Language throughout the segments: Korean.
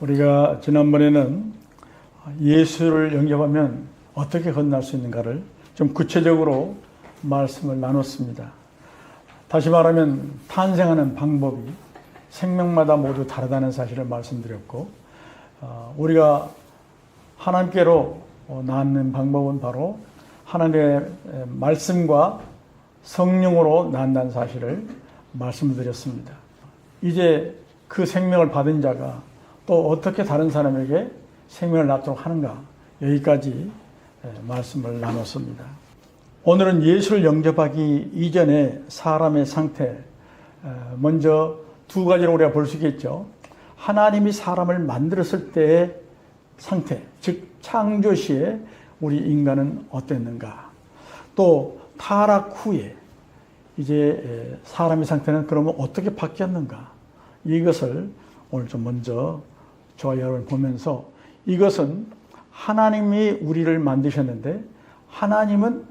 우리가 지난번에는 예수를 영접하면 어떻게 건너갈 수 있는가를 좀 구체적으로 말씀을 나눴습니다. 다시 말하면 탄생하는 방법이 생명마다 모두 다르다는 사실을 말씀드렸고, 우리가 하나님께로 낳는 방법은 바로 하나님의 말씀과 성령으로 낳는다는 사실을 말씀드렸습니다. 이제 그 생명을 받은 자가 또 어떻게 다른 사람에게 생명을 낳도록 하는가, 여기까지 말씀을 나눴습니다. 오늘은 예수를 영접하기 이전에 사람의 상태, 먼저 두 가지로 우리가 볼 수 있겠죠. 하나님이 사람을 만들었을 때의 상태, 즉 창조 시에 우리 인간은 어땠는가, 또 타락 후에 이제 사람의 상태는 그러면 어떻게 바뀌었는가, 이것을 오늘 좀 먼저 저와 여러분 보면서, 이것은 하나님이 우리를 만드셨는데 하나님은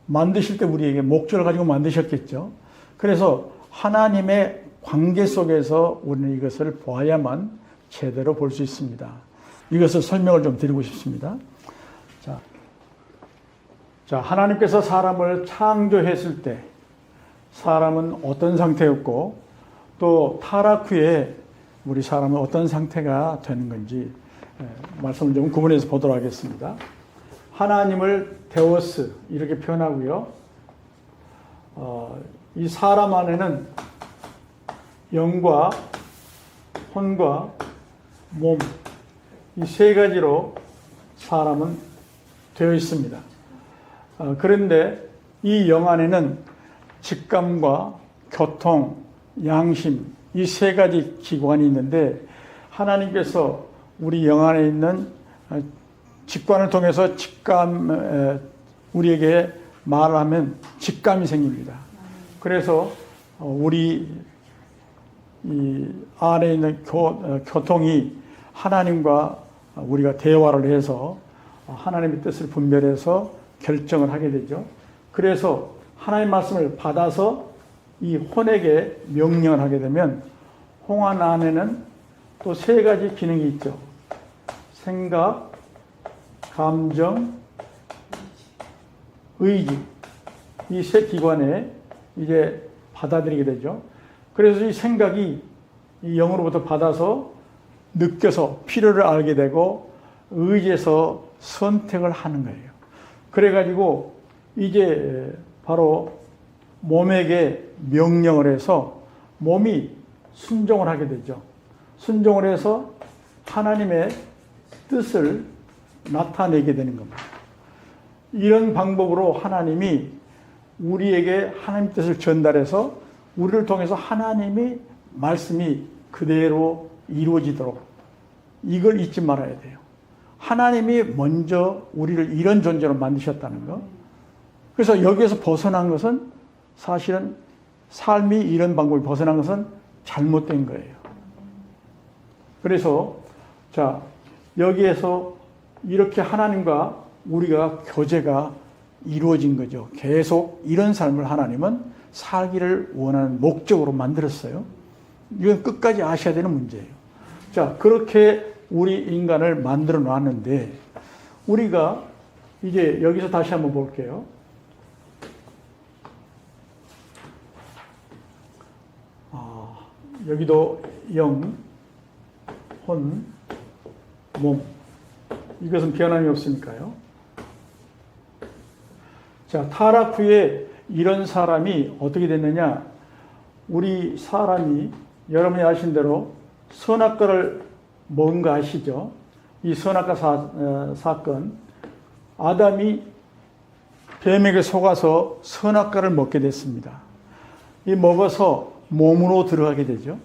만드실 때 우리에게 목적을 가지고 만드셨겠죠. 그래서 하나님의 관계 속에서 우리는 이것을 보아야만 제대로 볼 수 있습니다. 이것을 설명을 좀 드리고 싶습니다. 자, 하나님께서 사람을 창조했을 때 사람은 어떤 상태였고, 또 타락 후에 우리 사람은 어떤 상태가 되는 건지 말씀을 좀 구분해서 보도록 하겠습니다. 하나님을 데오스 이렇게 표현하고요. 이 사람 안에는 영과 혼과 몸, 이 세 가지로 사람은 되어 있습니다. 그런데 이 영 안에는 직감과 교통, 양심, 이 세 가지 기관이 있는데, 하나님께서 우리 영 안에 있는 직관을 통해서 우리에게 말을 하면 직감이 생깁니다. 그래서 우리 이 안에 있는 교통이 하나님과 우리가 대화를 해서 하나님의 뜻을 분별해서 결정을 하게 되죠. 그래서 하나님의 말씀을 받아서 이 혼에게 명령을 하게 되면, 홍안 안에는 또 세 가지 기능이 있죠. 생각, 감정, 의지, 이 세 기관에 이제 받아들이게 되죠. 그래서 이 생각이 이 영으로부터 받아서 느껴서 필요를 알게 되고, 의지에서 선택을 하는 거예요. 그래가지고 이제 바로 몸에게 명령을 해서 몸이 순종을 하게 되죠. 순종을 해서 하나님의 뜻을 나타내게 되는 겁니다. 이런 방법으로 하나님이 우리에게 하나님 뜻을 전달해서 우리를 통해서 하나님의 말씀이 그대로 이루어지도록, 이걸 잊지 말아야 돼요. 하나님이 먼저 우리를 이런 존재로 만드셨다는 거. 그래서 여기에서 벗어난 것은, 사실은 삶이 이런 방법을 벗어난 것은 잘못된 거예요. 그래서 자, 여기에서 이렇게 하나님과 우리가 교제가 이루어진 거죠. 계속 이런 삶을 하나님은 살기를 원하는 목적으로 만들었어요. 이건 끝까지 아셔야 되는 문제예요. 자, 그렇게 우리 인간을 만들어 놨는데, 우리가 이제 여기서 다시 한번 볼게요. 여기도 영, 혼, 몸, 이것은 변함이 없으니까요. 자, 타락 후에 이런 사람이 어떻게 됐느냐? 우리 사람이 여러분이 아신 대로 선악과를 먹은 거 아시죠? 이 선악과 사건, 아담이 뱀에게 속아서 선악과를 먹게 됐습니다. 이 먹어서 몸으로 들어가게 되죠.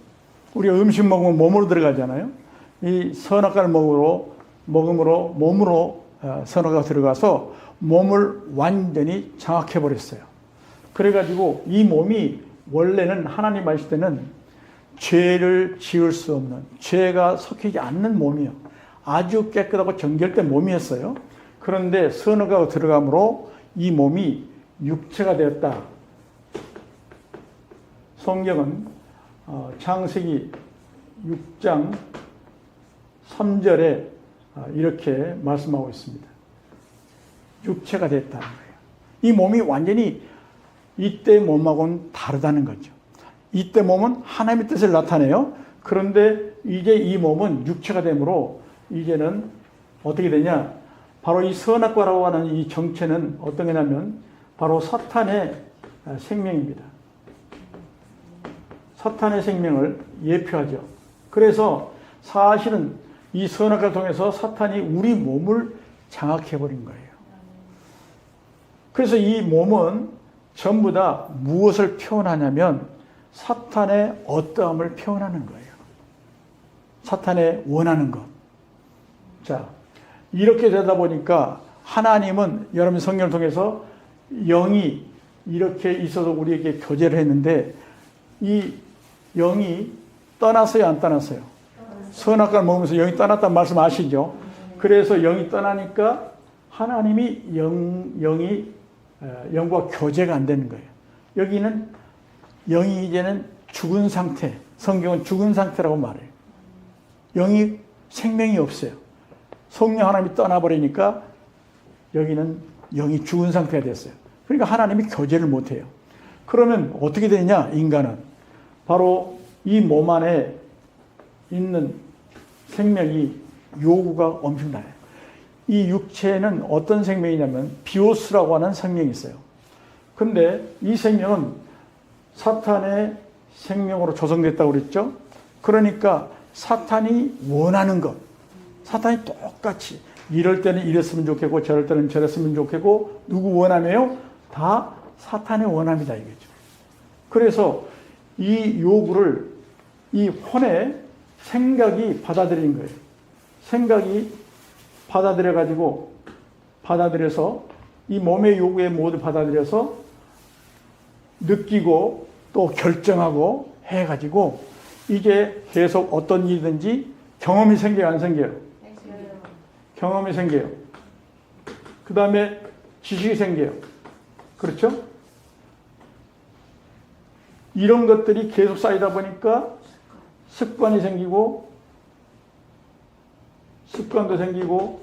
우리가 음식 먹으면 몸으로 들어가잖아요. 이 선악과를 먹음으로 몸으로 선악과가 들어가서 몸을 완전히 장악해 버렸어요. 그래가지고 이 몸이 원래는 하나님 하실 때는 죄를 지을 수 없는, 죄가 섞이지 않는 몸이요, 아주 깨끗하고 정결된 몸이었어요. 그런데 선악과가 들어감으로 이 몸이 육체가 되었다. 성경은 창세기 6장 3절에 이렇게 말씀하고 있습니다. 육체가 됐다는 거예요. 이 몸이 완전히 이때 몸하고는 다르다는 거죠. 이때 몸은 하나님의 뜻을 나타내요. 그런데 이제 이 몸은 육체가 되므로 이제는 어떻게 되냐? 바로 이 선악과라고 하는 이 정체는 어떤 거냐면 바로 사탄의 생명입니다. 사탄의 생명을 예표하죠. 그래서 사실은 이 선악과를 통해서 사탄이 우리 몸을 장악해버린 거예요. 그래서 이 몸은 전부 다 무엇을 표현하냐면 사탄의 어떠함을 표현하는 거예요. 사탄의 원하는 것. 자, 이렇게 되다 보니까 하나님은 여러분 성경을 통해서 영이 이렇게 있어서 우리에게 교제를 했는데 이 영이 떠났어요, 안 떠났어요? 선악과를 먹으면서 영이 떠났다는 말씀 아시죠? 그래서 영이 떠나니까 하나님이 영과 교제가 안 되는 거예요. 여기는 영이 이제는 죽은 상태, 성경은 죽은 상태라고 말해요. 영이 생명이 없어요. 성령 하나님이 떠나버리니까 여기는 영이 죽은 상태가 됐어요. 그러니까 하나님이 교제를 못해요. 그러면 어떻게 되냐, 인간은? 바로 이 몸 안에 있는 생명이 요구가 엄청나요. 이 육체는 어떤 생명이냐면 비오스라고 하는 생명이 있어요. 근데 이 생명은 사탄의 생명으로 조성됐다고 그랬죠. 그러니까 사탄이 원하는 것, 사탄이 똑같이 이럴 때는 이랬으면 좋겠고 저럴 때는 저랬으면 좋겠고 누구 원함이에요? 다 사탄의 원함이다 이거죠. 그래서 이 요구를 이 혼의 생각이 받아들인 거예요. 생각이 받아들여서 이 몸의 요구에 모두 받아들여서 느끼고 또 결정하고 해가지고 이게 계속 어떤 일이든지 경험이 생겨요, 안 생겨요? 경험이 생겨요. 그 다음에 지식이 생겨요. 그렇죠? 이런 것들이 계속 쌓이다 보니까 습관이 생기고 습관도 생기고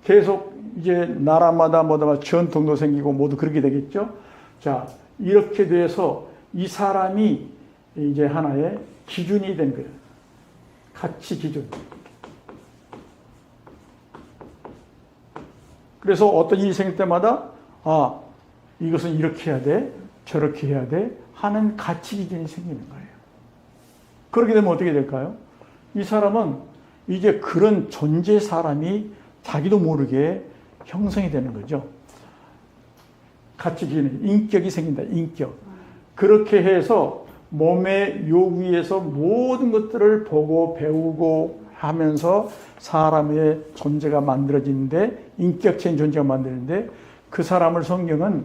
계속 이제 나라마다 뭐다 전통도 생기고 모두 그렇게 되겠죠. 자, 이렇게 돼서 이 사람이 이제 하나의 기준이 된 거예요. 가치 기준. 그래서 어떤 일이 생길 때마다 이것은 이렇게 해야 돼, 저렇게 해야 돼 하는 가치 기준이 생기는 거예요. 그렇게 되면 어떻게 될까요? 이 사람은 이제 그런 존재 사람이 자기도 모르게 형성이 되는 거죠. 가치 기준, 인격이 생긴다. 인격. 그렇게 해서 몸의 요구에서 모든 것들을 보고 배우고 하면서 사람의 존재가 만들어지는데 인격체인 존재가 만드는데 그 사람을 성경은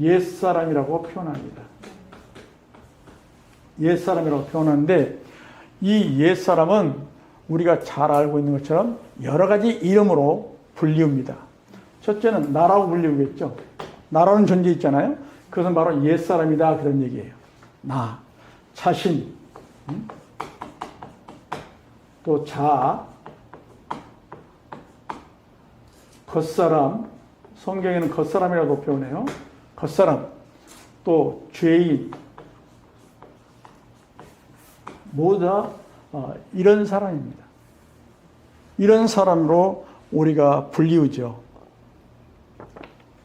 옛사람이라고 표현합니다. 옛사람이라고 표현하는데 이 옛사람은 우리가 잘 알고 있는 것처럼 여러 가지 이름으로 불리웁니다. 첫째는 나라고 불리우겠죠. 나라는 존재 있잖아요. 그것은 바로 옛사람이다 그런 얘기예요. 나, 자신, 또 자, 겉사람, 성경에는 겉사람이라고 표현해요. 겉사람, 또 죄인, 모두 다 이런 사람입니다. 이런 사람으로 우리가 불리우죠.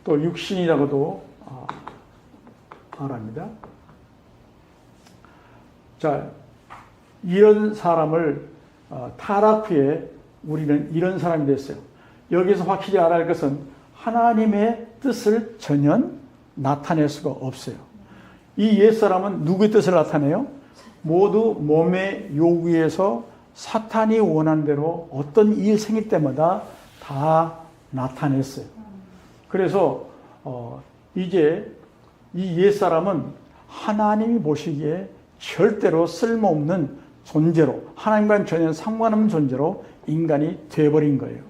또 육신이라고도 말합니다. 자, 이런 사람을 타락 후에 우리는 이런 사람이 됐어요. 여기서 확실히 알아야 할 것은 하나님의 뜻을 전혀 나타낼 수가 없어요. 이 옛사람은 누구의 뜻을 나타내요? 모두 몸의 요구에서 사탄이 원하는 대로 어떤 일 생길 때마다 다 나타냈어요. 그래서 이제 이 옛사람은 하나님이 보시기에 절대로 쓸모없는 존재로, 하나님과는 전혀 상관없는 존재로 인간이 되어버린 거예요.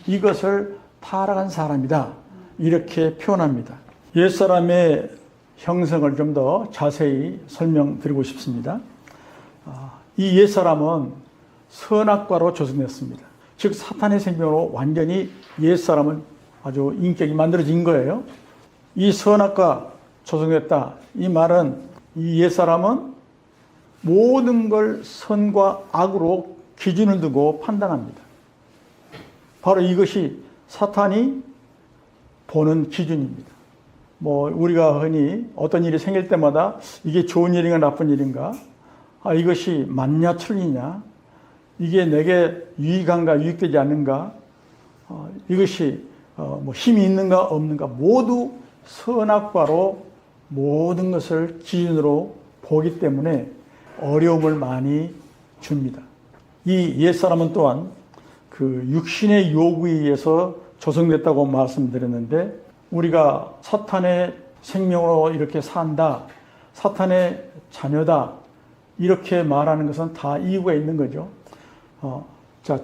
이것을 타락한 사람이다 이렇게 표현합니다. 옛사람의 형성을 좀 더 자세히 설명드리고 싶습니다. 이 옛사람은 선악과로 조성됐습니다. 즉 사탄의 생명으로 완전히 옛사람은 아주 인격이 만들어진 거예요. 이 선악과 조성됐다. 이 말은 이 옛사람은 모든 걸 선과 악으로 기준을 두고 판단합니다. 바로 이것이 사탄이 보는 기준입니다. 우리가 흔히 어떤 일이 생길 때마다 이게 좋은 일인가 나쁜 일인가, 이것이 맞냐 틀리냐, 이게 내게 유익한가 유익되지 않는가, 이것이 힘이 있는가 없는가, 모두 선악과로 모든 것을 기준으로 보기 때문에 어려움을 많이 줍니다. 이 옛사람은 또한 그 육신의 요구에 의해서 조성됐다고 말씀드렸는데, 우리가 사탄의 생명으로 이렇게 산다, 사탄의 자녀다, 이렇게 말하는 것은 다 이유가 있는 거죠.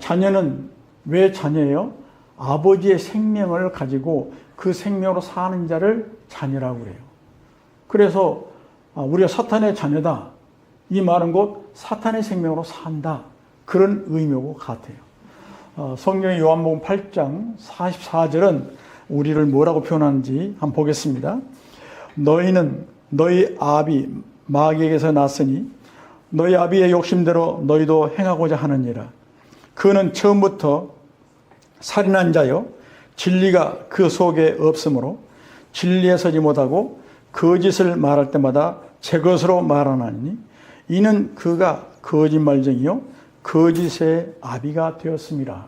자녀는 왜 자녀예요? 아버지의 생명을 가지고 그 생명으로 사는 자를 자녀라고 그래요. 그래서 우리가 사탄의 자녀다, 이 말은 곧 사탄의 생명으로 산다, 그런 의미하고 같아요. 성경의 요한복음 8장 44절은 우리를 뭐라고 표현하는지 한번 보겠습니다. 너희는 너희 아비 마귀에게서 났으니 너희 아비의 욕심대로 너희도 행하고자 하느니라. 그는 처음부터 살인한 자요 진리가 그 속에 없으므로 진리에 서지 못하고 거짓을 말할 때마다 제 것으로 말하나니 이는 그가 거짓말쟁이요 거짓의 아비가 되었습니다.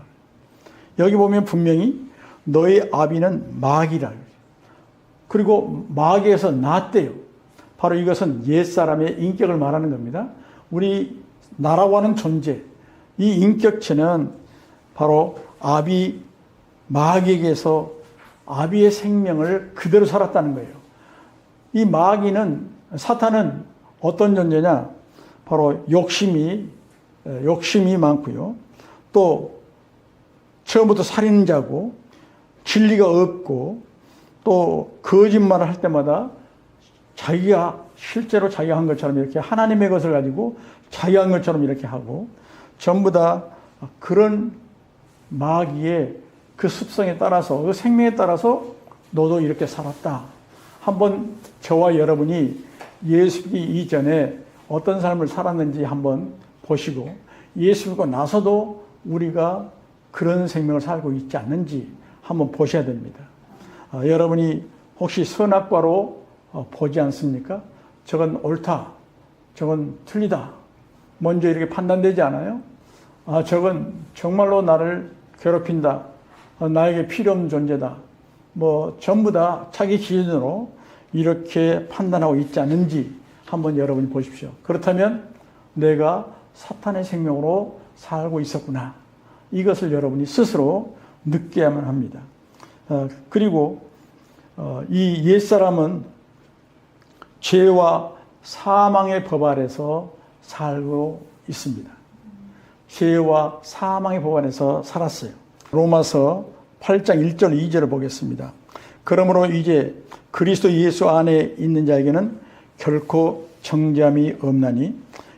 여기 보면 분명히 너희 아비는 마귀라. 그리고 마귀에서 났대요. 바로 이것은 옛사람의 인격을 말하는 겁니다. 우리 나라고 하는 존재, 이 인격체는 바로 아비 마귀에게서 아비의 생명을 그대로 살았다는 거예요. 이 마귀는, 사탄은 어떤 존재냐? 바로 욕심이 많고요. 또 처음부터 살인자고 진리가 없고 또 거짓말을 할 때마다 실제로 자기가 한 것처럼 이렇게 하나님의 것을 가지고 자기가 한 것처럼 이렇게 하고, 전부 다 그런 마귀의 그 습성에 따라서, 그 생명에 따라서 너도 이렇게 살았다. 한번 저와 여러분이 예수 믿기 이전에 어떤 삶을 살았는지 한번 보시고, 예수 믿고 나서도 우리가 그런 생명을 살고 있지 않는지 한번 보셔야 됩니다. 여러분이 혹시 선악과로 보지 않습니까? 저건 옳다, 저건 틀리다, 먼저 이렇게 판단되지 않아요? 저건 정말로 나를 괴롭힌다, 나에게 필요 없는 존재다, 전부 다 자기 기준으로 이렇게 판단하고 있지 않는지 한번 여러분이 보십시오. 그렇다면 내가 사탄의 생명으로 살고 있었구나, 이것을 여러분이 스스로 느껴야만 합니다. 그리고 이 옛사람은 죄와 사망의 법 아래서 살고 있습니다. 죄와 사망의 법 안에서 살았어요. 로마서 8장 1절 2절을 보겠습니다. 그러므로 이제 그리스도 예수 안에 있는 자에게는 결코 정죄함이 없나니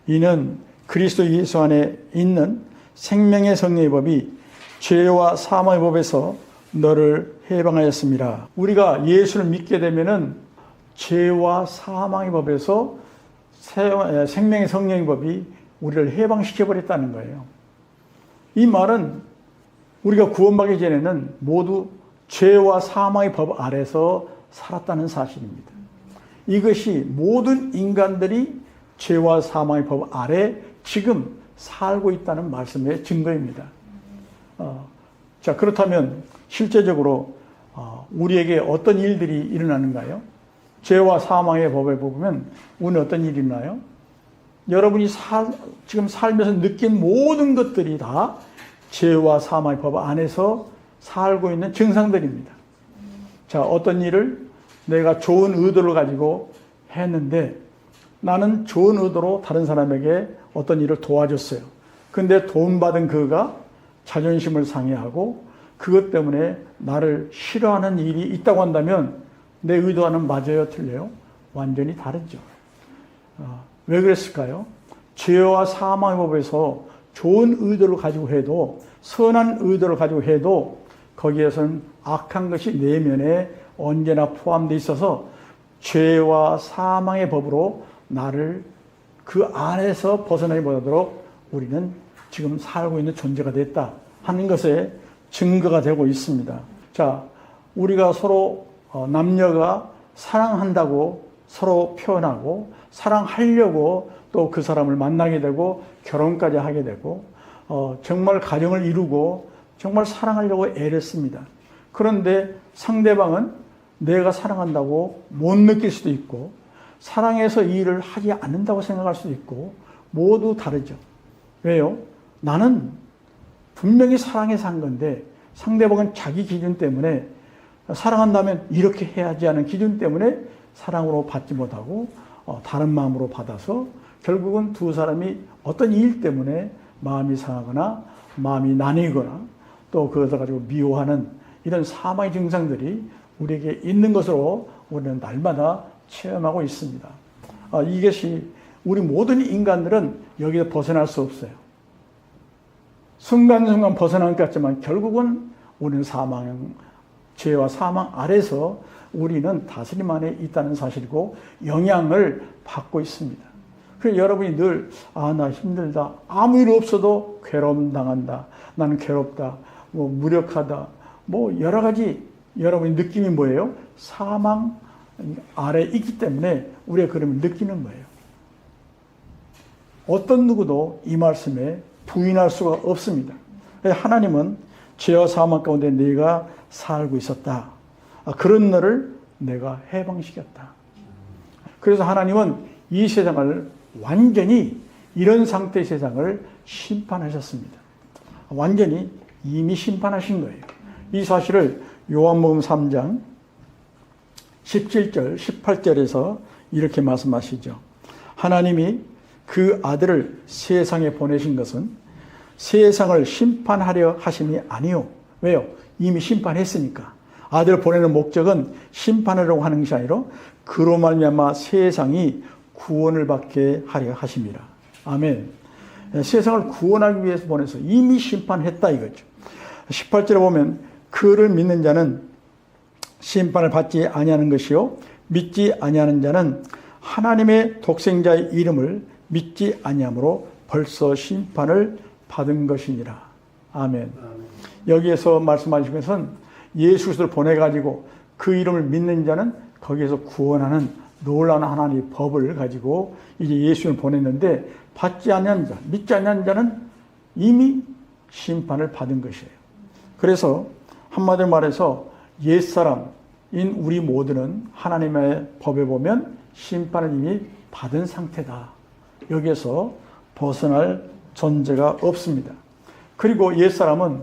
이는 그리스도 예수 안에 있는 생명의 성령의 법이 죄와 사망의 법에서 너를 해방하였습니다. 우리가 예수를 믿게 되면은 죄와 사망의 법에서 생명의 성령의 법이 우리를 해방시켜버렸다는 거예요. 이 말은 우리가 구원받기 전에는 모두 죄와 사망의 법 아래서 살았다는 사실입니다. 이것이 모든 인간들이 죄와 사망의 법 아래 지금 살고 있다는 말씀의 증거입니다. 자, 그렇다면 실제적으로 우리에게 어떤 일들이 일어나는가요? 죄와 사망의 법에 보면 오늘 어떤 일이 있나요? 여러분이 지금 살면서 느낀 모든 것들이 다 죄와 사망의 법 안에서 살고 있는 증상들입니다. 자, 어떤 일을 내가 좋은 의도를 가지고 했는데 나는 좋은 의도로 다른 사람에게 어떤 일을 도와줬어요. 근데 돈 받은 그가 자존심을 상해하고 그것 때문에 나를 싫어하는 일이 있다고 한다면 내 의도와는 맞아요, 틀려요? 완전히 다르죠. 왜 그랬을까요? 죄와 사망의 법에서 좋은 의도를 가지고 해도, 선한 의도를 가지고 해도 거기에서는 악한 것이 내면에 언제나 포함되어 있어서 죄와 사망의 법으로 나를 그 안에서 벗어나지 못하도록 우리는 지금 살고 있는 존재가 됐다 하는 것에 증거가 되고 있습니다. 자, 우리가 서로 남녀가 사랑한다고 서로 표현하고 사랑하려고 또 그 사람을 만나게 되고 결혼까지 하게 되고 정말 가정을 이루고 정말 사랑하려고 애를 씁니다. 그런데 상대방은 내가 사랑한다고 못 느낄 수도 있고 사랑해서 이 일을 하지 않는다고 생각할 수도 있고 모두 다르죠. 왜요? 나는 분명히 사랑해서 한 건데 상대방은 자기 기준 때문에 사랑한다면 이렇게 해야지 하는 기준 때문에 사랑으로 받지 못하고 다른 마음으로 받아서 결국은 두 사람이 어떤 일 때문에 마음이 상하거나 마음이 나뉘거나 또 그것을 가지고 미워하는 이런 사망의 증상들이 우리에게 있는 것으로 우리는 날마다 체험하고 있습니다. 이것이 우리 모든 인간들은 여기서 벗어날 수 없어요. 순간순간 벗어난 것 같지만 결국은 우리는 죄와 사망 아래서 우리는 다스림 안에 있다는 사실이고 영향을 받고 있습니다. 그래서 여러분이 늘 나 힘들다. 아무 일 없어도 괴로움 당한다. 나는 괴롭다. 무력하다. 여러 가지 여러분이 느낌이 뭐예요? 사망 아래 있기 때문에 우리가 그러면 느끼는 거예요. 어떤 누구도 이 말씀에 부인할 수가 없습니다. 하나님은 죄와 사망 가운데 네가 살고 있었다. 그런 너를 내가 해방시켰다. 그래서 하나님은 이 세상을 완전히 이런 상태의 세상을 심판하셨습니다. 완전히 이미 심판하신 거예요. 이 사실을 요한복음 3장 17절, 18절에서 이렇게 말씀하시죠. 하나님이 그 아들을 세상에 보내신 것은 세상을 심판하려 하심이 아니요. 왜요? 이미 심판했으니까. 아들을 보내는 목적은 심판하려고 하는 것이 아니라 그로 말미암아 세상이 구원을 받게 하려 하심이라. 아멘. 세상을 구원하기 위해서 보내서 이미 심판했다 이거죠. 18절에 보면 그를 믿는 자는 심판을 받지 아니하는 것이요 믿지 아니하는 자는 하나님의 독생자의 이름을 믿지 아니함으로 벌써 심판을 받은 것이니라. 아멘. 여기에서 말씀하신 것은 예수 그리스도를 보내가지고 그 이름을 믿는 자는 거기에서 구원하는 놀라운 하나님의 법을 가지고 이제 예수를 보냈는데 받지 않는 자, 믿지 않는 자는 이미 심판을 받은 것이에요. 그래서 한마디로 말해서 옛사람인 우리 모두는 하나님의 법에 보면 심판을 이미 받은 상태다. 여기에서 벗어날 존재가 없습니다. 그리고 옛사람은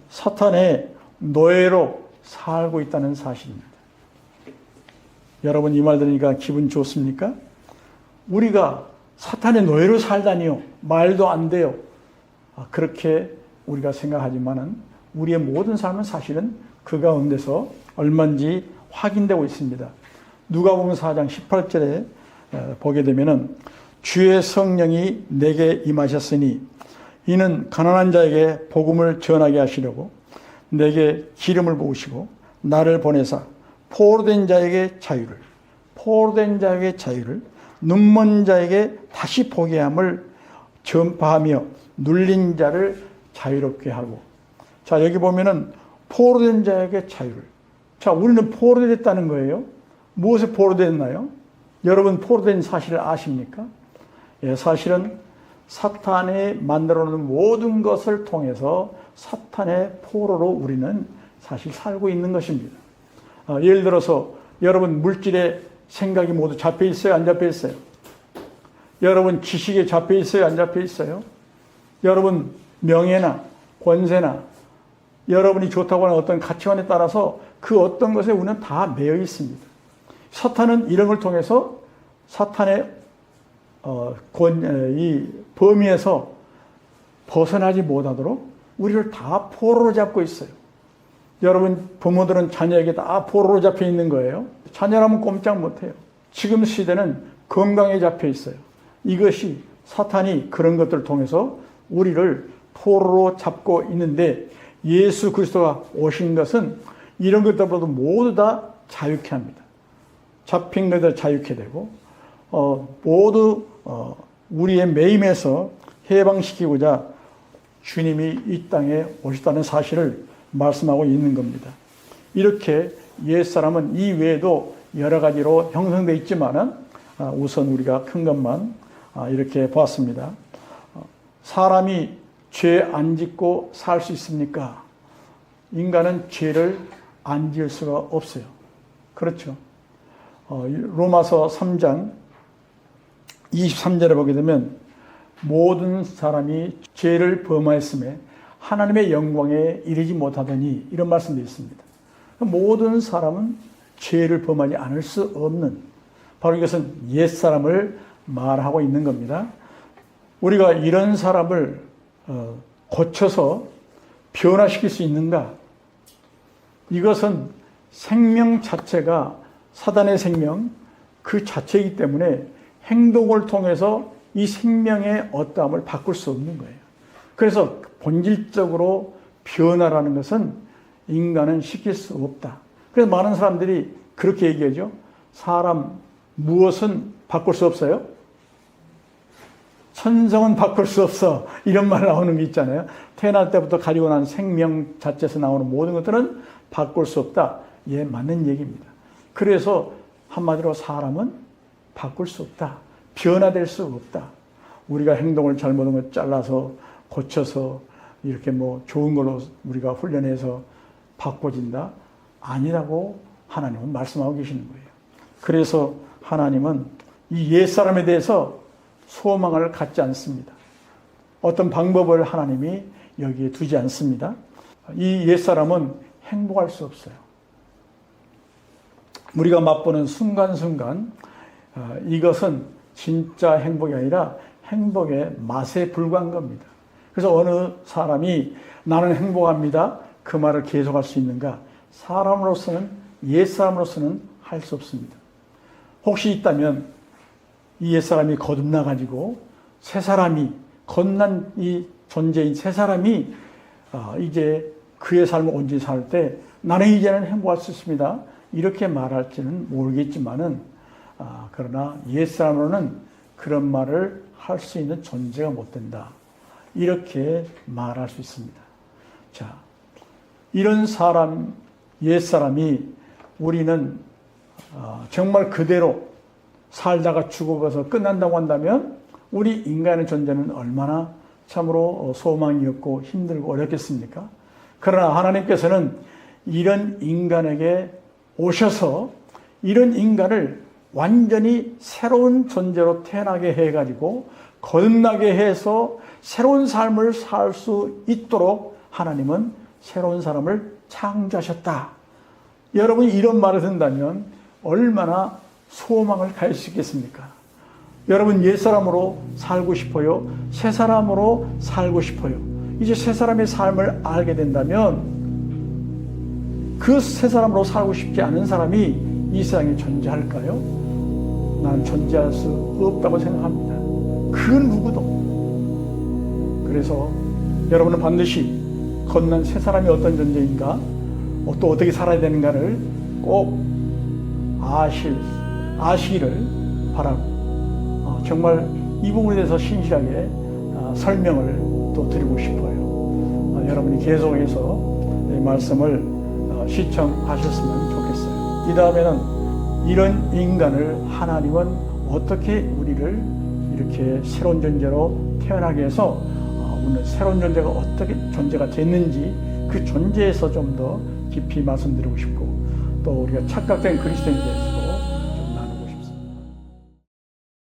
사탄의 노예로 살고 있다는 사실입니다. 여러분 이 말 들으니까 기분 좋습니까? 우리가 사탄의 노예로 살다니요. 말도 안 돼요. 그렇게 우리가 생각하지만은 우리의 모든 삶은 사실은 그 가운데서 얼마인지 확인되고 있습니다. 누가복음 4장 18절에 보게 되면은 주의 성령이 내게 임하셨으니 이는 가난한 자에게 복음을 전하게 하시려고 내게 기름을 부으시고 나를 보내사 포로된 자에게 자유를 눈먼 자에게 다시 보게 함을 전파하며 눌린 자를 자유롭게 하고. 자, 여기 보면은 포로된 자에게 자유를. 자, 우리는 포로됐다는 거예요. 무엇에 포로됐나요? 여러분 포로된 사실을 아십니까? 예, 사실은 사탄이 만들어 놓은 모든 것을 통해서 사탄의 포로로 우리는 사실 살고 있는 것입니다. 예를 들어서 여러분 물질의 생각이 모두 잡혀 있어요? 안 잡혀 있어요? 여러분 지식에 잡혀 있어요? 안 잡혀 있어요? 여러분 명예나 권세나 여러분이 좋다고 하는 어떤 가치관에 따라서 그 어떤 것에 우리는 다 매여 있습니다. 사탄은 이런 걸 통해서 사탄의 이 범위에서 벗어나지 못하도록 우리를 다 포로로 잡고 있어요. 여러분 부모들은 자녀에게 다 포로로 잡혀 있는 거예요. 자녀라면 꼼짝 못해요. 지금 시대는 건강에 잡혀 있어요. 이것이 사탄이 그런 것들을 통해서 우리를 포로로 잡고 있는데 예수 그리스도가 오신 것은 이런 것들보다 모두 다 자유케 합니다. 잡힌 것들 자유케 되고 모두 우리의 매임에서 해방시키고자 주님이 이 땅에 오셨다는 사실을 말씀하고 있는 겁니다. 이렇게 옛사람은 이 외에도 여러 가지로 형성되어 있지만은 우선 우리가 큰 것만 이렇게 보았습니다. 사람이 죄 안 짓고 살 수 있습니까? 인간은 죄를 안 지을 수가 없어요. 그렇죠. 로마서 3장 23절에 보게 되면 모든 사람이 죄를 범하였음에 하나님의 영광에 이르지 못하더니 이런 말씀도 있습니다. 모든 사람은 죄를 범하지 않을 수 없는, 바로 이것은 옛사람을 말하고 있는 겁니다. 우리가 이런 사람을 고쳐서 변화시킬 수 있는가? 이것은 생명 자체가 사단의 생명 그 자체이기 때문에 행동을 통해서 이 생명의 어떠함을 바꿀 수 없는 거예요. 그래서 본질적으로 변화라는 것은 인간은 시킬 수 없다. 그래서 많은 사람들이 그렇게 얘기하죠. 사람 무엇은 바꿀 수 없어요? 천성은 바꿀 수 없어. 이런 말 나오는 게 있잖아요. 태어날 때부터 가지고 난 생명 자체에서 나오는 모든 것들은 바꿀 수 없다. 예, 맞는 얘기입니다. 그래서 한마디로 사람은 바꿀 수 없다. 변화될 수 없다. 우리가 행동을 잘못한 걸 잘라서 고쳐서 이렇게 뭐 좋은 걸로 우리가 훈련해서 바꿔진다? 아니라고 하나님은 말씀하고 계시는 거예요. 그래서 하나님은 이 옛사람에 대해서 소망을 갖지 않습니다. 어떤 방법을 하나님이 여기에 두지 않습니다. 이 옛사람은 행복할 수 없어요. 우리가 맛보는 순간순간 이것은 진짜 행복이 아니라 행복의 맛에 불과한 겁니다. 그래서 어느 사람이 나는 행복합니다. 그 말을 계속할 수 있는가? 사람으로서는, 옛사람으로서는 할 수 없습니다. 혹시 있다면 이 옛사람이 거듭나가지고 새 사람이, 거듭난 이 존재인 새 사람이 이제 그의 삶을 온전히 살 때 나는 이제는 행복할 수 있습니다. 이렇게 말할지는 모르겠지만은 그러나 옛사람으로는 그런 말을 할 수 있는 존재가 못 된다. 이렇게 말할 수 있습니다. 자, 이런 사람, 옛사람이 우리는 정말 그대로 살다가 죽어가서 끝난다고 한다면 우리 인간의 존재는 얼마나 참으로 소망이 없고 힘들고 어렵겠습니까? 그러나 하나님께서는 이런 인간에게 오셔서 이런 인간을 완전히 새로운 존재로 태어나게 해가지고 거듭나게 해서 새로운 삶을 살 수 있도록 하나님은 새로운 사람을 창조하셨다. 여러분이 이런 말을 듣는다면 얼마나 소망을 가질 수 있겠습니까? 여러분 옛사람으로 살고 싶어요? 새 사람으로 살고 싶어요? 이제 새 사람의 삶을 알게 된다면 그 새 사람으로 살고 싶지 않은 사람이 이 세상에 존재할까요? 나는 존재할 수 없다고 생각합니다. 그 누구도. 그래서 여러분은 반드시 거듭난 새 사람이 어떤 존재인가, 또 어떻게 살아야 되는가를 꼭 아시기를 바라고 정말 이 부분에 대해서 신실하게 설명을 또 드리고 싶어요. 여러분이 계속해서 이 말씀을 시청하셨으면 좋겠어요. 이 다음에는 이런 인간을 하나님은 어떻게 우리를 이렇게 새로운 존재로 태어나게 해서 오늘 새로운 존재가 어떻게 존재가 됐는지 그 존재에서 좀 더 깊이 말씀드리고 싶고 또 우리가 착각된 그리스도인에 대해서도